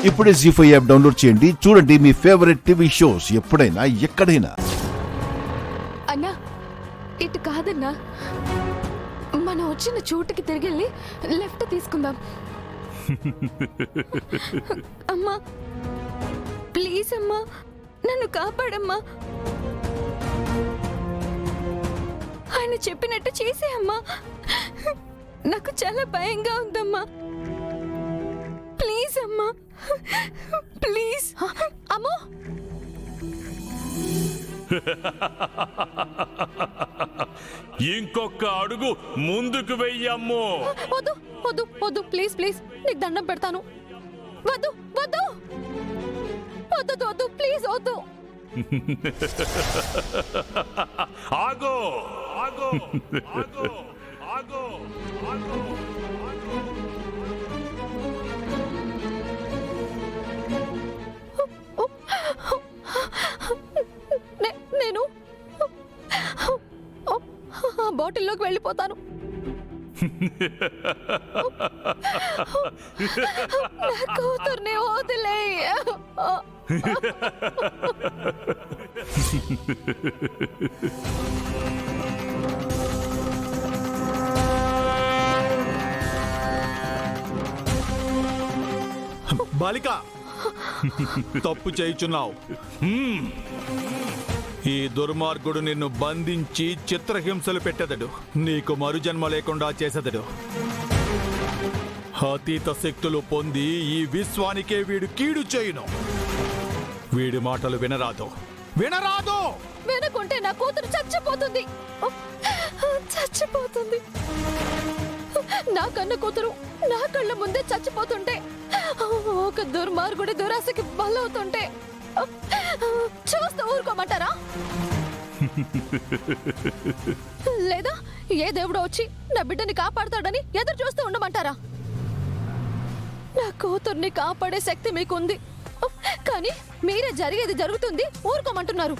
ఇప్పుడే జీ5 app download చేయండి. చూడండి మీ ఫేవరెట్ టీవీ షోస్ ఎప్పుడైనా ఎక్కడైనా. అన్నా ఇటు కాదన్నా, మనం వచ్చిన చోటుకి తిరిగి వెళ్ళి లెఫ్ట్ తీసుకుందాం. అమ్మా ప్లీజ్ అమ్మా, నన్ను కాపాడమ్మా. ఆయన చెప్పినట్టు చేసేయమ్మా. నాకు చాలా భయంగా ఉందమ్మా. ప్లీజ్ అమ్మా, ప్లీజ్. అమ్మో ఇంకొక అడుగు ముందుకు వెయ్యమ్మో. వద్దు వద్దు వద్దు, ప్లీజ్ ప్లీజ్, నీకు దండం పెడతాను. వద్దు వద్దు వద్దు వద్దు, ప్లీజ్ వద్దు. ఆగో ఆగో ఆగో ఆగో ఆగో. నేను ఆ బాటిల్లోకి వెళ్ళిపోతాను. నా కూతుర్ని వదిలే. బాలిక, తప్పు చేయుచున్నావు. ఈ దుర్మార్గుడు నిన్ను బంధించి చిత్రహింసలు పెట్టెదడు. నీకు మరుజన్మ లేకుండా చేసెదడు. అతీత శక్తులు పొంది ఈ విశ్వానికే వీడు కీడు చేయును. వీడి మాటలు వినరాదు, వినరాదు. వినకుంటే నా కూతురు చచ్చిపోతుంది, చచ్చిపోతుంది. నా కన్న కూతురు నా కళ్ళ ముందే చచ్చిపోతుంటే, ఒక దుర్మార్గుడి దురాశకి బలవుతుంటే చూస్తూ ఊరుకోమంటారా? లేదా ఏ దేవుడో వచ్చి నా బిడ్డని కాపాడతాడని ఎదురు చూస్తూ ఉండమంటారా? నా కూతుర్ని కాపాడే శక్తి మీకుంది, కానీ మీరే జరిగేది జరుగుతుంది ఊరుకోమంటున్నారు.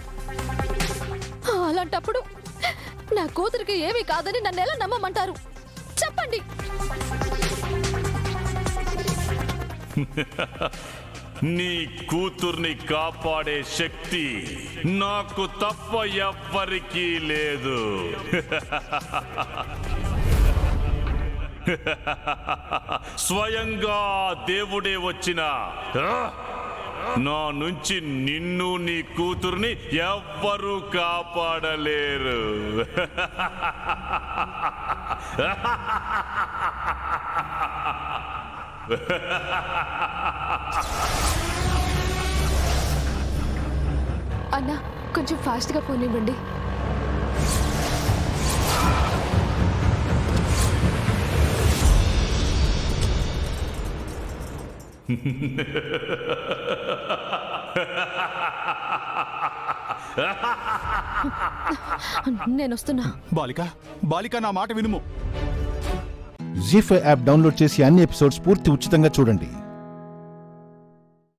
అలాంటప్పుడు నా కూతురికి ఏమీ కాదని నన్ను ఎలా నమ్మమంటారు? చెప్పండి. నీ కూతుర్ని కాపాడే శక్తి నాకు తప్ప ఎవ్వరికీ లేదు. స్వయంగా దేవుడే వచ్చిన నా నుంచి నిన్ను నీ కూతుర్ని ఎవ్వరూ కాపాడలేరు. అన్నా కొంచెం ఫాస్ట్గా పోనివ్వండి. నేను వస్తున్నా. బాలిక, బాలిక, నా మాట వినుము. జీ5 యాప్ డౌన్లోడ్ చేసి అన్ని ఎపిసోడ్స్ పూర్తి ఉచితంగా చూడండి.